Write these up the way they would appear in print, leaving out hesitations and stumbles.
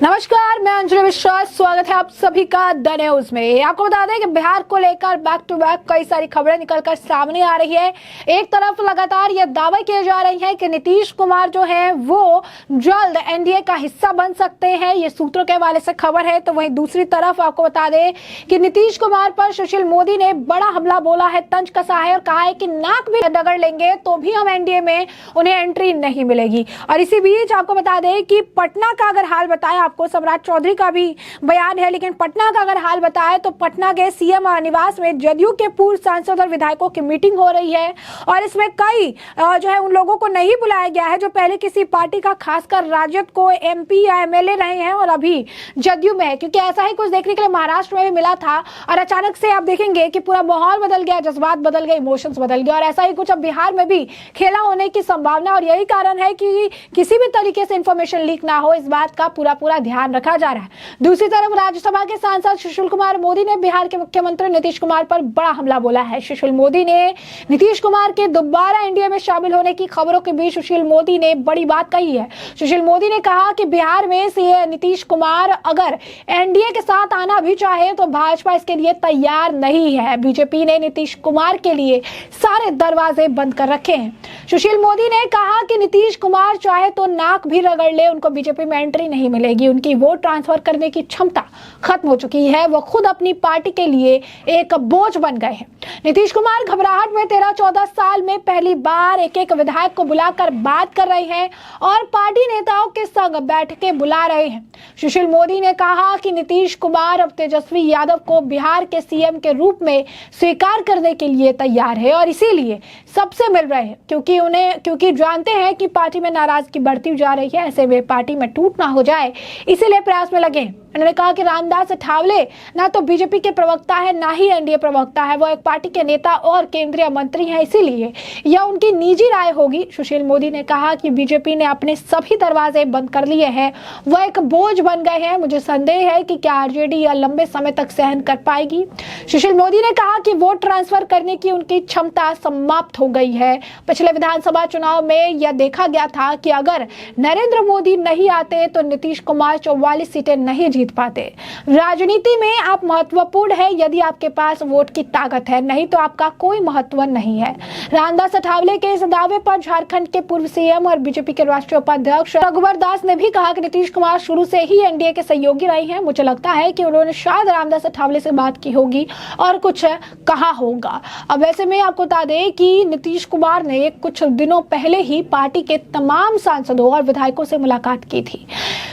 नमस्कार, मैं अंजलि विश्वास। स्वागत है आप सभी का द न्यूज में। आपको बता दें कि बिहार को लेकर बैक टू बैक कई सारी खबरें निकलकर सामने आ रही है। एक तरफ लगातार ये दावे किए जा रहे हैं कि नीतीश कुमार जो है वो जल्द एनडीए का हिस्सा बन सकते हैं, ये सूत्रों के हवाले से खबर है। तो वहीं दूसरी तरफ आपको बता दें कि नीतीश कुमार पर सुशील मोदी ने बड़ा हमला बोला है, तंज कसा है और कहा है कि नाक भी रगड़ लेंगे तो भी हम एनडीए में उन्हें एंट्री नहीं मिलेगी। और इसी बीच आपको बता दें कि पटना का अगर हाल बताया, आपको सम्राट चौधरी का भी बयान है, लेकिन पटना का अगर हाल बताए तो पटना के सीएम निवास में जदयू के पूर्व सांसद और विधायकों की मीटिंग हो रही है। और इसमें कई जो है उन लोगों को नहीं बुलाया गया है जो पहले किसी पार्टी का, खासकर राजद को एमपी या एमएलए रहे हैं और अभी जदयू में है, क्योंकि ऐसा ही कुछ देखने के लिए महाराष्ट्र में भी मिला था। और अचानक से आप देखेंगे कि पूरा माहौल बदल गया, जज्बात बदल गए, इमोशंस बदल गए। और ऐसा ही कुछ अब बिहार में भी खेला होने की संभावना, और यही कारण है कि किसी भी तरीके से इंफॉर्मेशन लीक ना हो, इस बात का पूरा ध्यान रखा जा रहा है। दूसरी तरफ राज्यसभा के सांसद सुशील कुमार मोदी ने बिहार के मुख्यमंत्री नीतीश कुमार पर बड़ा हमला बोला है। सुशील मोदी ने नीतीश कुमार के दोबारा एनडीए में शामिल होने की खबरों के बीच सुशील मोदी ने बड़ी बात कही है। सुशील मोदी ने कहा कि बिहार में से नीतीश कुमार अगर एनडीए के साथ आना भी चाहे तो भाजपा इसके लिए तैयार नहीं है। बीजेपी ने नीतीश कुमार के लिए सारे दरवाजे बंद कर रखे हैं। सुशील मोदी ने कहा कि नीतीश कुमार चाहे तो नाक भी रगड़ ले, उनको बीजेपी में एंट्री नहीं मिलेगी। उनकी वोट ट्रांसफर करने की क्षमता खत्म हो चुकी है, वो खुद अपनी पार्टी के लिए एक बोझ बन गए हैं। नीतीश कुमार घबराहट में 13-14 साल में पहली बार एक विधायक को बुलाकर बात कर रहे हैं और पार्टी नेताओं के संग बैठकें बुला रहे हैं। सुशील मोदी ने कहा कि नीतीश कुमार अब तेजस्वी यादव को बिहार के सीएम के रूप में स्वीकार करने के लिए तैयार है और इसीलिए सबसे मिल रहे हैं, क्योंकि जानते हैं कि पार्टी में नाराजगी बढ़ती जा रही है, ऐसे में पार्टी में टूट ना हो जाए, इसीलिए प्रयास में लगे। उन्होंने कहा कि रामदास अठावले ना तो बीजेपी के प्रवक्ता है ना ही एनडीए प्रवक्ता है, वो एक पार्टी के नेता और केंद्रीय मंत्री हैं, इसीलिए यह उनकी निजी राय होगी। सुशील मोदी ने कहा कि बीजेपी ने अपने सभी दरवाजे बंद कर लिए हैं, वो एक बोझ बन गए हैं। मुझे संदेह है कि क्या आरजेडी यह लंबे समय तक सहन कर पाएगी। सुशील मोदी ने कहा कि वोट ट्रांसफर करने की उनकी क्षमता समाप्त हो गई है। पिछले विधानसभा चुनाव में यह देखा गया था कि अगर नरेंद्र मोदी नहीं आते तो नीतीश कुमार 44 सीटें नहीं जीत पाते। राजनीति में आप महत्वपूर्ण है यदि आपके पास वोट की ताकत है, नहीं तो आपका कोई महत्व नहीं है। रामदास अठावले के इस दावे पर झारखंड के पूर्व सीएम और बीजेपी के राष्ट्रीय उपाध्यक्ष रघुवर दास ने भी कहा कि नीतीश कुमार शुरू से ही एनडीए के सहयोगी रहे हैं। मुझे लगता है कि उन्होंने शायद रामदास अठावले से बात की होगी और कुछ कहा होगा। अब वैसे में आपको बता दें कि नीतीश कुमार ने कुछ दिनों पहले ही पार्टी के तमाम सांसदों और विधायकों से मुलाकात की थी,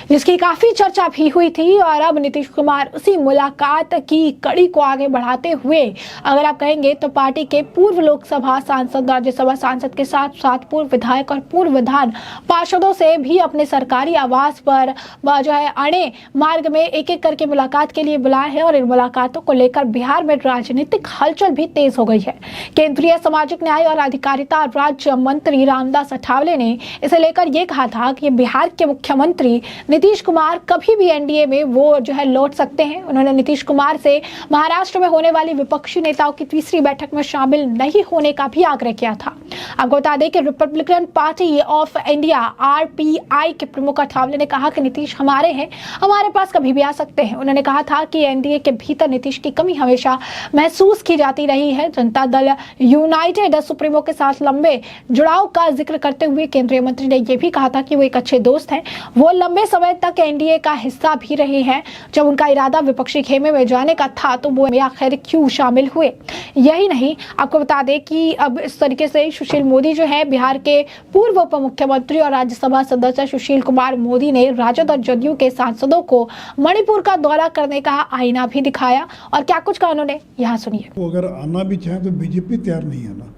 जिसकी काफी चर्चा भी हुई थी। और अब नीतीश कुमार उसी मुलाकात की कड़ी को आगे बढ़ाते हुए अगर आप कहेंगे तो पार्टी के पूर्व लोकसभा सांसद, राज्यसभा सांसद के साथ साथ पूर्व विधायक और पूर्व विधान पार्षदों से भी अपने सरकारी आवास पर जो है अणे मार्ग में एक एक करके मुलाकात के लिए बुलाए हैं। और इन मुलाकातों को लेकर बिहार में राजनीतिक हलचल भी तेज हो गई है। केंद्रीय सामाजिक न्याय और अधिकारिता राज्य मंत्री रामदास अठावले ने इसे लेकर यह कहा था कि बिहार के मुख्यमंत्री नीतीश कुमार कभी भी एनडीए में वो जो है लौट सकते हैं। उन्होंने नीतीश कुमार से महाराष्ट्र में होने वाली विपक्षी नेताओं की तीसरी बैठक में शामिल नहीं होने का भी आग्रह किया था। आपको बता दें कि Republican party of India RPI के प्रमुख अठावले ने कहा कि नीतीश हमारे हैं, हमारे पास कभी भी आ सकते हैं। उन्होंने कहा था कि एनडीए के भीतर नीतीश की कमी हमेशा महसूस की जाती रही है। जनता दल यूनाइटेड सुप्रीमो के साथ लंबे जुड़ाव का जिक्र करते हुए केंद्रीय मंत्री ने यह भी कहा था कि वो एक अच्छे दोस्त हैं, वो लंबे समय तक एनडीए का हिस्सा भी रहे हैं। जब उनका इरादा विपक्षी खेमे में जाने का था तो वो आखिर क्यों शामिल हुए। यही नहीं, आपको बता दें कि अब इस तरीके से सुशील मोदी जो है बिहार के पूर्व उप मुख्यमंत्री और राज्यसभा सदस्य सुशील कुमार मोदी ने राजद और जदयू के सांसदों को मणिपुर का दौरा करने का आईना भी दिखाया। और क्या कुछ कहा उन्होंने, यहाँ सुनिए। वो अगर आना भी चाहे तो बीजेपी तैयार नहीं है ना,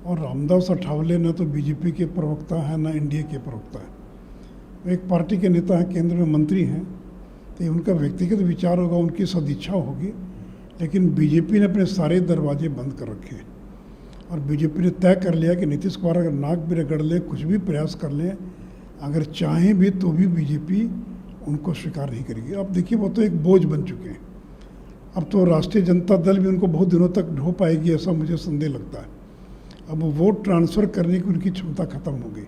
और रामदास अठावले न तो बीजेपी के प्रवक्ता है ना एनडीए के प्रवक्ता है, वो एक पार्टी के नेता हैं, केंद्र में मंत्री हैं, तो उनका व्यक्तिगत विचार होगा, उनकी सदिच्छा होगी। लेकिन बीजेपी ने अपने सारे दरवाजे बंद कर रखे हैं और बीजेपी ने तय कर लिया कि नीतीश कुमार अगर नाक भी रगड़ ले, कुछ भी प्रयास कर ले, अगर चाहें भी तो भी बीजेपी उनको स्वीकार नहीं करेगी। अब देखिए वो तो एक बोझ बन चुके हैं। अब तो राष्ट्रीय जनता दल भी उनको बहुत दिनों तक ढो पाएगी, ऐसा मुझे संदेह लगता है। अब वोट ट्रांसफ़र करने की उनकी क्षमता खत्म हो गई।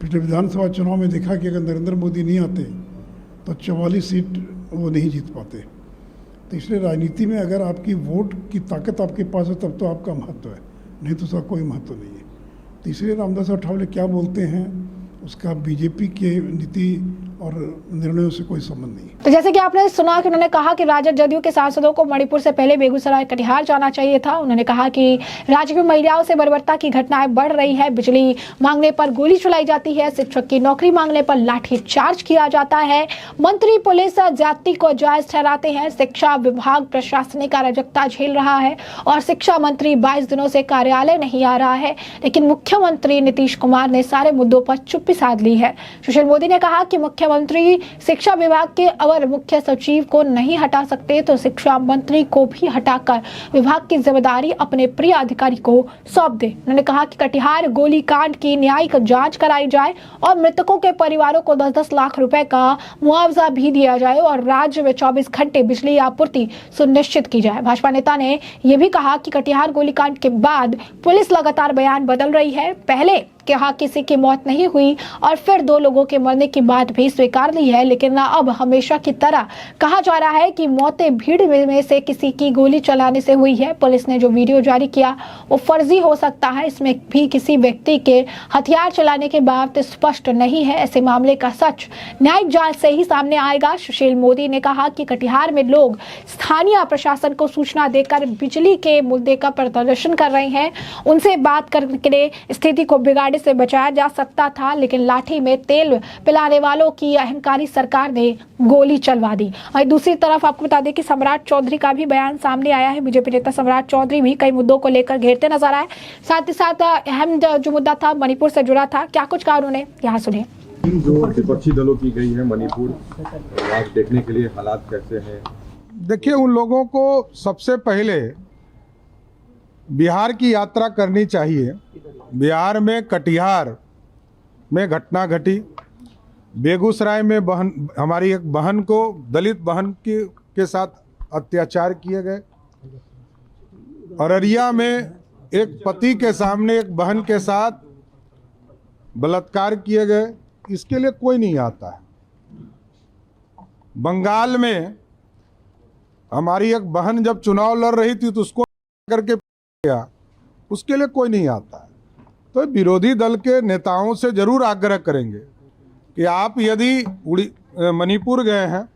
पिछले विधानसभा चुनाव में देखा कि अगर नरेंद्र मोदी नहीं आते तो 44 सीट वो नहीं जीत पाते। तो इसलिए राजनीति में अगर आपकी वोट की ताकत आपके पास है तब तो आपका महत्व है, नहीं तो उसका कोई महत्व नहीं है। तो इसलिए रामदास अठावले क्या बोलते हैं उसका बीजेपी के नीति और निर्णयों से कोई संबंध नहीं। तो जैसे कि आपने सुना कि उन्होंने कहा कि राजद जदयू के सांसदों को मणिपुर से पहले बेगूसराय कटिहार जाना चाहिए था। उन्होंने कहा कि राज्य में महिलाओं से बर्बरता की घटनाएं बढ़ रही है, बिजली मांगने पर गोली चलाई जाती है, शिक्षक की नौकरी मांगने पर लाठी चार्ज किया जाता है, मंत्री पुलिस जाति को जायज ठहराते हैं, शिक्षा विभाग प्रशासनिक अराजकता झेल रहा है और शिक्षा मंत्री 22 दिनों से कार्यालय नहीं आ रहा है। लेकिन मुख्यमंत्री नीतीश कुमार ने सारे मुद्दों पर चुप्पी साध ली है। सुशील मोदी ने कहा कि मुख्यमंत्री शिक्षा विभाग के अवर मुख्य सचिव को नहीं हटा सकते तो शिक्षा मंत्री को भी हटाकर विभाग की जिम्मेदारी अपने प्रिय अधिकारी को सौंप दे। उन्होंने कहा कि कटिहार गोलीकांड की न्यायिक जांच कराई जाए और मृतकों के परिवारों को 10-10 लाख रुपए का मुआवजा भी दिया जाए और राज्य में 24 घंटे बिजली आपूर्ति सुनिश्चित की जाए। भाजपा नेता ने यह भी कहा कि कटिहार गोलीकांड के बाद पुलिस लगातार बयान बदल रही है। पहले कहा किसी की मौत नहीं हुई और फिर 2 लोगों के मरने की बात भी स्वीकार ली है, लेकिन अब हमेशा की तरह कहा जा रहा है कि मौतें भीड़ में से किसी की गोली चलाने से हुई है। पुलिस ने जो वीडियो जारी किया वो फर्जी हो सकता है, इसमें भी किसी व्यक्ति के हथियार चलाने के बात स्पष्ट नहीं है। ऐसे मामले का सच न्यायिक जांच से ही सामने आएगा। सुशील मोदी ने कहा कि कटिहार में लोग स्थानीय प्रशासन को सूचना देकर बिजली के मुद्दे का प्रदर्शन कर रहे हैं, उनसे बात करके स्थिति को बिगाड़ने से बचाया जा सकता था, लेकिन लाठी में तेल पिलाने वालों की अहंकारी सरकार ने गोली चलवा दी। और दूसरी तरफ आपको बता दें कि सम्राट चौधरी का भी बयान सामने आया है। बीजेपी नेता सम्राट चौधरी भी कई मुद्दों को लेकर घेरते नजर आए। साथ ही साथ अहम जो मुद्दा था मणिपुर से जुड़ा था। क्या कुछ कहा उन्होंने, यहाँ सुनिए। जो विपक्षी दलों की गई है मणिपुर, आज देखने के लिए हालात कैसे हैं? देखिए, उन लोगों को सबसे पहले बिहार की यात्रा करनी चाहिए। बिहार में कटिहार में घटना घटी, बेगूसराय में हमारी एक बहन को, दलित बहन के साथ अत्याचार किए गए, अररिया में एक पति के सामने एक बहन के साथ बलात्कार किए गए, इसके लिए कोई नहीं आता है। बंगाल में हमारी एक बहन जब चुनाव लड़ रही थी तो उसको करके गया, उसके लिए कोई नहीं आता है। तो विरोधी दल के नेताओं से जरूर आग्रह करेंगे कि आप यदि मणिपुर गए हैं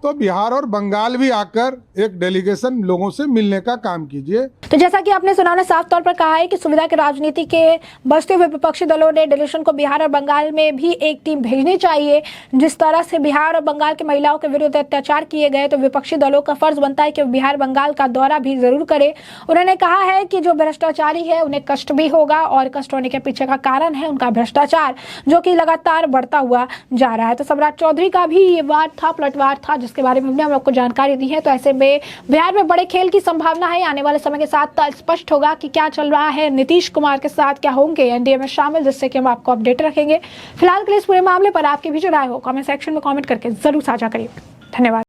तो बिहार और बंगाल भी आकर एक डेलीगेशन लोगों से मिलने का काम कीजिए। तो जैसा कि आपने सुना, साफ तौर पर कहा है कि सुविधा की राजनीति के बचते हुए विपक्षी दलों ने डेलीगेशन को बिहार और बंगाल में भी एक टीम भेजनी चाहिए। जिस तरह से बिहार और बंगाल के महिलाओं के विरुद्ध अत्याचार किए गए तो विपक्षी दलों का फर्ज बनता है कि बिहार बंगाल का दौरा भी जरूर करे। उन्होंने कहा है कि जो भ्रष्टाचारी है उन्हें कष्ट भी होगा और कष्ट होने के पीछे का कारण है उनका भ्रष्टाचार, जो कि लगातार बढ़ता हुआ जा रहा है। तो सम्राट चौधरी का भी ये वार था, पलटवार था, जिसके बारे में हमने हम आपको जानकारी दी है। तो ऐसे में बिहार में बड़े खेल की संभावना है। आने वाले समय के साथ स्पष्ट होगा कि क्या चल रहा है, नीतीश कुमार के साथ क्या होंगे एनडीए में शामिल, जिससे कि हम आपको अपडेट रखेंगे। फिलहाल के लिए इस पूरे मामले पर आपकी भी जो राय हो कमेंट सेक्शन में कमेंट करके जरूर साझा करिए। धन्यवाद।